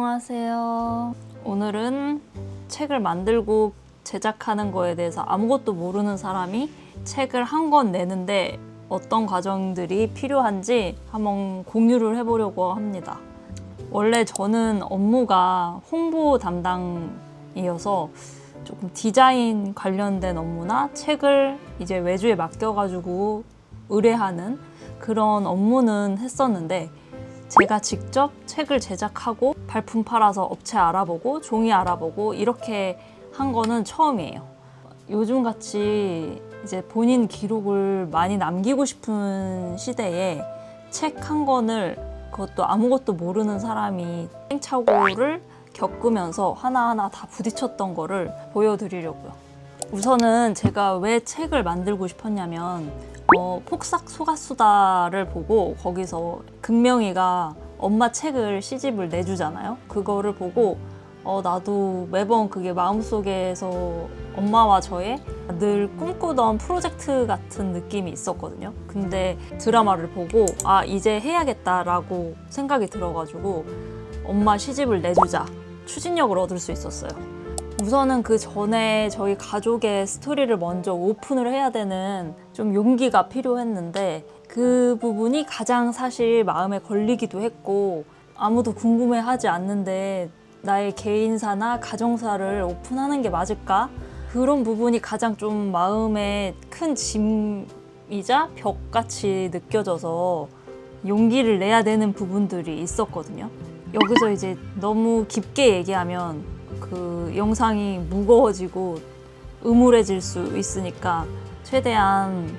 안녕하세요. 오늘은 책을 만들고 제작하는 거에 대해서 아무것도 모르는 사람이 책을 한 권 내는데 어떤 과정들이 필요한지 한번 공유를 해보려고 합니다. 원래 저는 업무가 홍보 담당이어서 조금 디자인 관련된 업무나 책을 이제 외주에 맡겨가지고 의뢰하는 그런 업무는 했었는데, 제가 직접 책을 제작하고 발품 팔아서 업체 알아보고 종이 알아보고 이렇게 한 거는 처음이에요. 요즘같이 이제 본인 기록을 많이 남기고 싶은 시대에 책 한 권을, 그것도 아무것도 모르는 사람이 땡차고를 겪으면서 하나하나 다 부딪혔던 거를 보여드리려고요. 우선은 제가 왜 책을 만들고 싶었냐면, 폭삭 소가수다를 보고 거기서 금명이가 엄마 책을 시집을 내주잖아요. 그거를 보고 나도 매번 그게 마음속에서 엄마와 저의 늘 꿈꾸던 프로젝트 같은 느낌이 있었거든요. 근데 드라마를 보고 이제 해야겠다라고 생각이 들어가지고 엄마 시집을 내주자 추진력을 얻을 수 있었어요. 우선은 그 전에 저희 가족의 스토리를 먼저 오픈을 해야 되는 좀 용기가 필요했는데, 그 부분이 가장 사실 마음에 걸리기도 했고, 아무도 궁금해하지 않는데 나의 개인사나 가정사를 오픈하는 게 맞을까? 그런 부분이 가장 좀 마음에 큰 짐이자 벽같이 느껴져서 용기를 내야 되는 부분들이 있었거든요. 여기서 이제 너무 깊게 얘기하면 그 영상이 무거워지고 음울해질 수 있으니까 최대한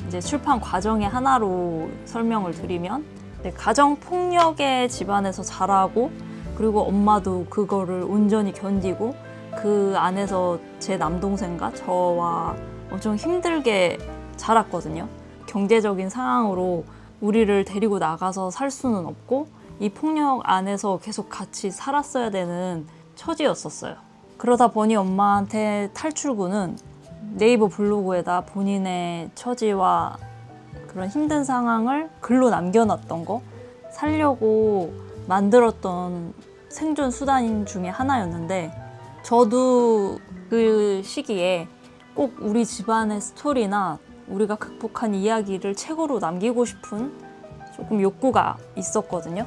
이제 출판 과정의 하나로 설명을 드리면, 가정폭력의 집안에서 자라고, 그리고 엄마도 그거를 온전히 견디고 그 안에서 제 남동생과 저와 엄청 힘들게 자랐거든요. 경제적인 상황으로 우리를 데리고 나가서 살 수는 없고 이 폭력 안에서 계속 같이 살았어야 되는 처지였었어요. 그러다 보니 엄마한테 탈출구는 네이버 블로그에다 본인의 처지와 그런 힘든 상황을 글로 남겨놨던 거, 살려고 만들었던 생존 수단 중에 하나였는데, 저도 그 시기에 꼭 우리 집안의 스토리나 우리가 극복한 이야기를 책으로 남기고 싶은 조금 욕구가 있었거든요.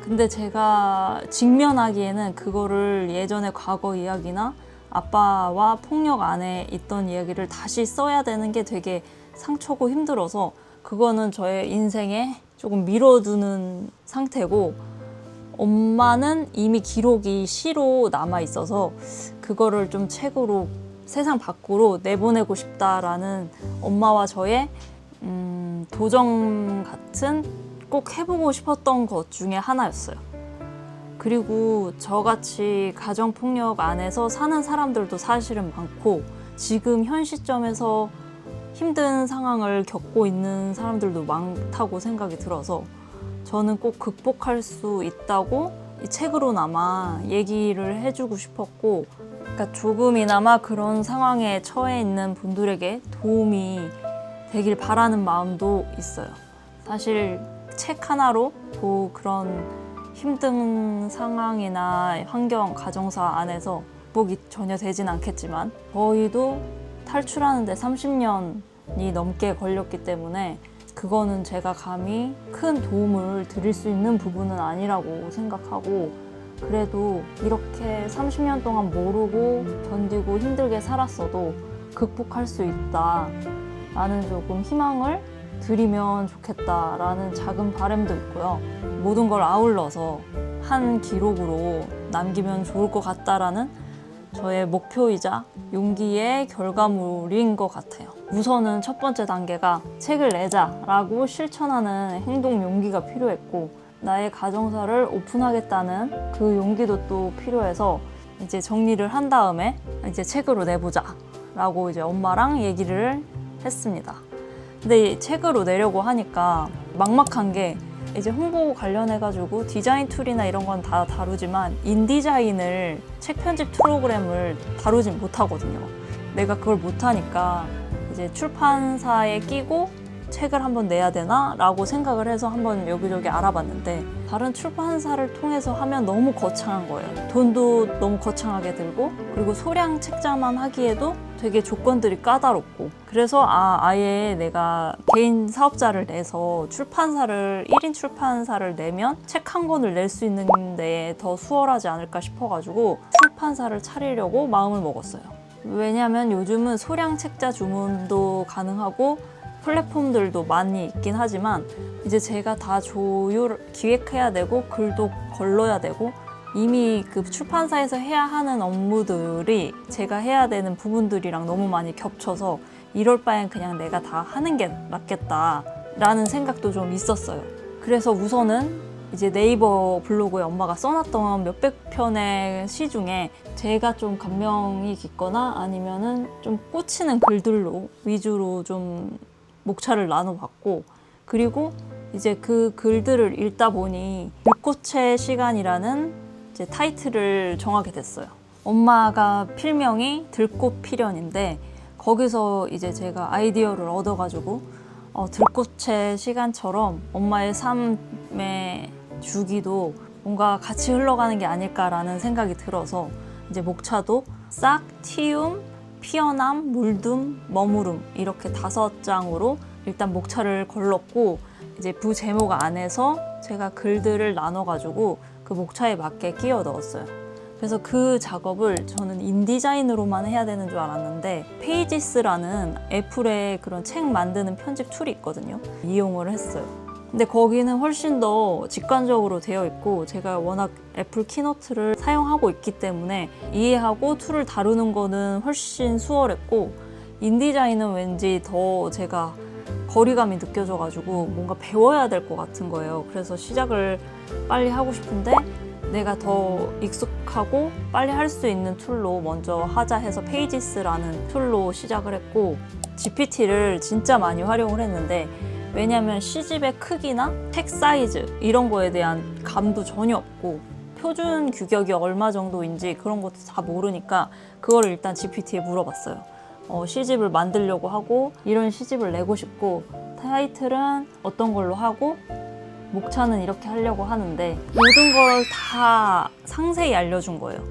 근데 제가 직면하기에는 그거를 예전의 과거 이야기나 아빠와 폭력 안에 있던 이야기를 다시 써야 되는 게 되게 상처고 힘들어서 그거는 저의 인생에 조금 미뤄두는 상태고, 엄마는 이미 기록이 시로 남아 있어서 그거를 좀 책으로 세상 밖으로 내보내고 싶다라는 엄마와 저의 도전 같은, 꼭 해보고 싶었던 것 중에 하나였어요. 그리고 저같이 가정폭력 안에서 사는 사람들도 사실은 많고, 지금 현 시점에서 힘든 상황을 겪고 있는 사람들도 많다고 생각이 들어서 저는 꼭 극복할 수 있다고 이 책으로나마 얘기를 해주고 싶었고, 그러니까 조금이나마 그런 상황에 처해 있는 분들에게 도움이 되길 바라는 마음도 있어요. 사실 책 하나로 그런 힘든 상황이나 환경, 가정사 안에서 극복이 전혀 되진 않겠지만, 저희도 탈출하는데 30년이 넘게 걸렸기 때문에 그거는 제가 감히 큰 도움을 드릴 수 있는 부분은 아니라고 생각하고, 그래도 이렇게 30년 동안 모르고 견디고 힘들게 살았어도 극복할 수 있다 라는 조금 희망을 드리면 좋겠다라는 작은 바람도 있고요. 모든 걸 아울러서 한 기록으로 남기면 좋을 것 같다라는 저의 목표이자 용기의 결과물인 것 같아요. 우선은 첫 번째 단계가 책을 내자라고 실천하는 행동 용기가 필요했고, 나의 가정사를 오픈하겠다는 그 용기도 또 필요해서 이제 정리를 한 다음에 이제 책으로 내보자라고 이제 엄마랑 얘기를 했습니다. 근데 이 책으로 내려고 하니까 막막한 게, 이제 홍보 관련해가지고 디자인 툴이나 이런 건 다 다루지만 인디자인을, 책 편집 프로그램을 다루진 못하거든요. 내가 그걸 못하니까 이제 출판사에 끼고 책을 한번 내야 되나? 라고 생각을 해서 한번 여기저기 알아봤는데 다른 출판사를 통해서 하면 너무 거창한 거예요. 돈도 너무 거창하게 들고 그리고 소량 책자만 하기에도 되게 조건들이 까다롭고 그래서 아예 내가 개인 사업자를 내서 1인 출판사를 내면 책 한 권을 낼 수 있는 데 더 수월하지 않을까 싶어가지고 출판사를 차리려고 마음을 먹었어요. 왜냐하면 요즘은 소량 책자 주문도 가능하고 플랫폼들도 많이 있긴 하지만 이제 제가 다 기획해야 되고 글도 걸러야 되고 이미 그 출판사에서 해야 하는 업무들이 제가 해야 되는 부분들이랑 너무 많이 겹쳐서 이럴 바엔 그냥 내가 다 하는 게 낫겠다라는 생각도 좀 있었어요. 그래서 우선은 이제 네이버 블로그에 엄마가 써놨던 몇백 편의 시 중에 제가 좀 감명이 깊거나 아니면은 좀 꽂히는 글들로 위주로 좀 목차를 나눠봤고 그리고 이제 그 글들을 읽다 보니 불꽃의 시간이라는 이제 타이틀을 정하게 됐어요. 엄마가 필명이 들꽃필연인데 거기서 이제 제가 아이디어를 얻어가지고 들꽃의 시간처럼 엄마의 삶의 주기도 뭔가 같이 흘러가는 게 아닐까라는 생각이 들어서 이제 목차도 싹, 튀움, 피어남, 물듦, 머무름 이렇게 5장으로 일단 목차를 걸렀고 이제 부제목 안에서 제가 글들을 나눠가지고 그 목차에 맞게 끼워 넣었어요. 그래서 그 작업을 저는 인디자인으로만 해야 되는 줄 알았는데 페이지스라는 애플의 그런 책 만드는 편집 툴이 있거든요. 이용을 했어요. 근데 거기는 훨씬 더 직관적으로 되어 있고 제가 워낙 애플 키노트를 사용하고 있기 때문에 이해하고 툴을 다루는 거는 훨씬 수월했고 인디자인은 왠지 더 제가 거리감이 느껴져가지고 뭔가 배워야 될 것 같은 거예요. 그래서 시작을 빨리 하고 싶은데 내가 더 익숙하고 빨리 할 수 있는 툴로 먼저 하자 해서 페이지스라는 툴로 시작을 했고 GPT를 진짜 많이 활용을 했는데 왜냐하면 시집의 크기나 책 사이즈 이런 거에 대한 감도 전혀 없고 표준 규격이 얼마 정도인지 그런 것도 다 모르니까 그거를 일단 GPT에 물어봤어요. 시집을 만들려고 하고 이런 시집을 내고 싶고 타이틀은 어떤 걸로 하고 목차는 이렇게 하려고 하는데 모든 걸 다 상세히 알려준 거예요.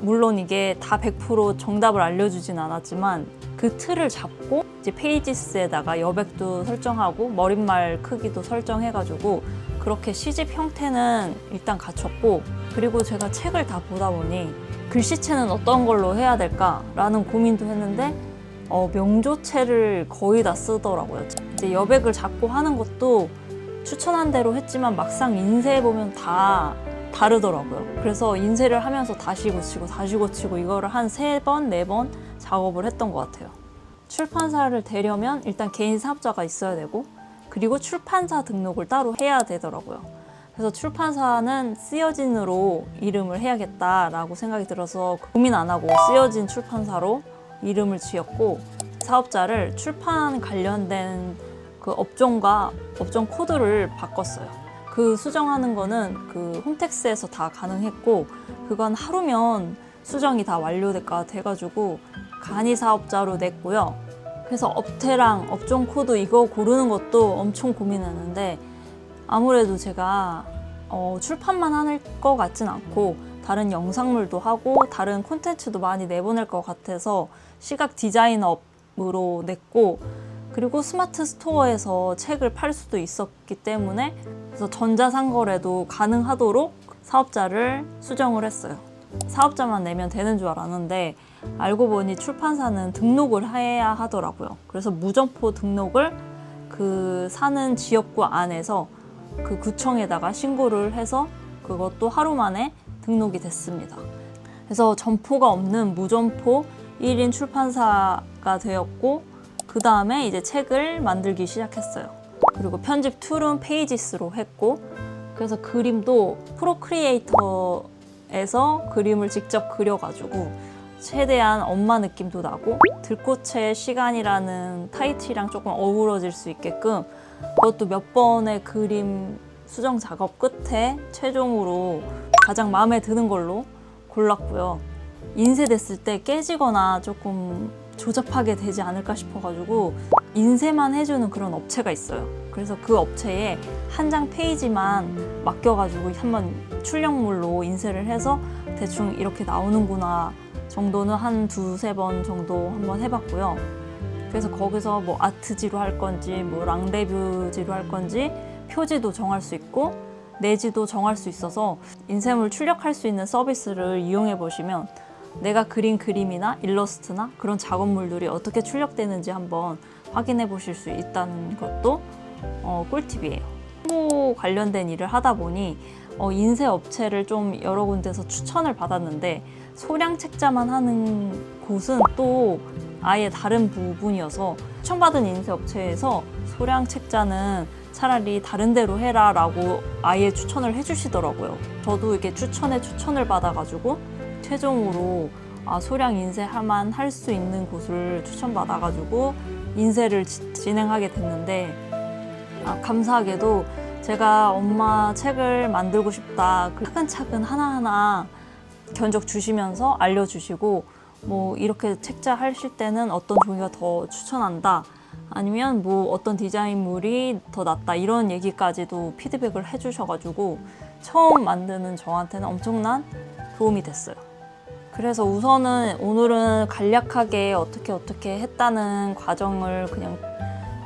물론 이게 다 100% 정답을 알려주진 않았지만 그 틀을 잡고 이제 페이지스에다가 여백도 설정하고 머릿말 크기도 설정해가지고 그렇게 시집 형태는 일단 갖췄고 그리고 제가 책을 다 보다 보니 글씨체는 어떤 걸로 해야 될까라는 고민도 했는데 명조체를 거의 다 쓰더라고요. 이제 여백을 잡고 하는 것도 추천한 대로 했지만 막상 인쇄해보면 다 다르더라고요. 그래서 인쇄를 하면서 다시 고치고 이거를 한 3번, 4번 작업을 했던 것 같아요. 출판사를 대려면 일단 개인 사업자가 있어야 되고 그리고 출판사 등록을 따로 해야 되더라고요. 그래서 출판사는 쓰여진으로 이름을 해야겠다라고 생각이 들어서 고민 안 하고 쓰여진 출판사로 이름을 지었고 사업자를 출판 관련된 그 업종과 업종 코드를 바꿨어요. 그 수정하는 거는 그 홈택스에서 다 가능했고 그건 하루면 수정이 다 완료돼가지고 간이 사업자로 냈고요. 그래서 업태랑 업종 코드 이거 고르는 것도 엄청 고민했는데 아무래도 제가 출판만 할 것 같진 않고 다른 영상물도 하고 다른 콘텐츠도 많이 내보낼 것 같아서 시각 디자인업으로 냈고 그리고 스마트 스토어에서 책을 팔 수도 있었기 때문에 그래서 전자상거래도 가능하도록 사업자를 수정을 했어요. 사업자만 내면 되는 줄 알았는데 알고 보니 출판사는 등록을 해야 하더라고요. 그래서 무점포 등록을 그 사는 지역구 안에서 그 구청에다가 신고를 해서 그것도 하루 만에 등록이 됐습니다. 그래서 점포가 없는 무점포 1인 출판사가 되었고 그 다음에 이제 책을 만들기 시작했어요. 그리고 편집 툴은 페이지스로 했고 그래서 그림도 프로크리에이터에서 그림을 직접 그려가지고 최대한 엄마 느낌도 나고 들꽃의 시간이라는 타이틀이랑 조금 어우러질 수 있게끔 그것도 몇 번의 그림 수정 작업 끝에 최종으로 가장 마음에 드는 걸로 골랐고요. 인쇄됐을 때 깨지거나 조금 조잡하게 되지 않을까 싶어가지고 인쇄만 해주는 그런 업체가 있어요. 그래서 그 업체에 한 장 페이지만 맡겨가지고 한번 출력물로 인쇄를 해서 대충 이렇게 나오는구나 정도는 한 두세 번 정도 한번 해봤고요. 그래서 거기서 뭐 아트지로 할 건지 뭐 랑레뷰지로 할 건지 표지도 정할 수 있고 내지도 정할 수 있어서 인쇄물 출력할 수 있는 서비스를 이용해 보시면 내가 그린 그림이나 일러스트나 그런 작업물들이 어떻게 출력되는지 한번 확인해 보실 수 있다는 것도 꿀팁이에요. 홍보 관련된 일을 하다 보니 인쇄 업체를 좀 여러 군데서 추천을 받았는데 소량 책자만 하는 곳은 또 아예 다른 부분이어서 추천받은 인쇄 업체에서 소량 책자는 차라리 다른 데로 해라 라고 아예 추천을 해주시더라고요. 저도 이렇게 추천을 받아가지고 최종으로 소량 인쇄만 할 수 있는 곳을 추천받아가지고 인쇄를 진행하게 됐는데 감사하게도 제가 엄마 책을 만들고 싶다 차근차근 하나하나 견적 주시면서 알려주시고 뭐 이렇게 책자 하실 때는 어떤 종이가 더 추천한다 아니면 뭐 어떤 디자인물이 더 낫다 이런 얘기까지도 피드백을 해주셔가지고 처음 만드는 저한테는 엄청난 도움이 됐어요. 그래서 우선은 오늘은 간략하게 어떻게 했다는 과정을 그냥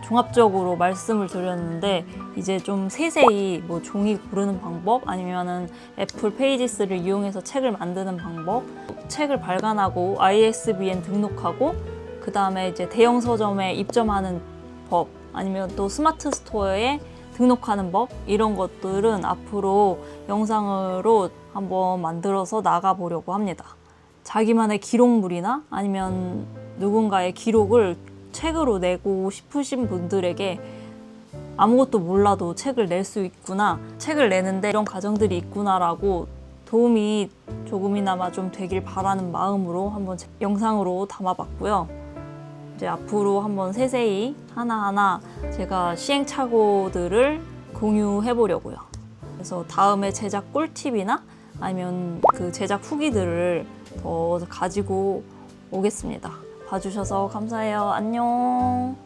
종합적으로 말씀을 드렸는데 이제 좀 세세히 뭐 종이 고르는 방법 아니면은 애플 페이지스를 이용해서 책을 만드는 방법, 책을 발간하고 ISBN 등록하고 그 다음에 이제 대형 서점에 입점하는 법 아니면 또 스마트 스토어에 등록하는 법 이런 것들은 앞으로 영상으로 한번 만들어서 나가보려고 합니다. 자기만의 기록물이나 아니면 누군가의 기록을 책으로 내고 싶으신 분들에게 아무것도 몰라도 책을 낼 수 있구나, 책을 내는데 이런 과정들이 있구나라고 도움이 조금이나마 좀 되길 바라는 마음으로 한번 영상으로 담아봤고요. 이제 앞으로 한번 세세히 하나하나 제가 시행착오들을 공유해 보려고요. 그래서 다음에 제작 꿀팁이나 아니면 그 제작 후기들을 더 가지고 오겠습니다. 봐주셔서 감사해요. 안녕.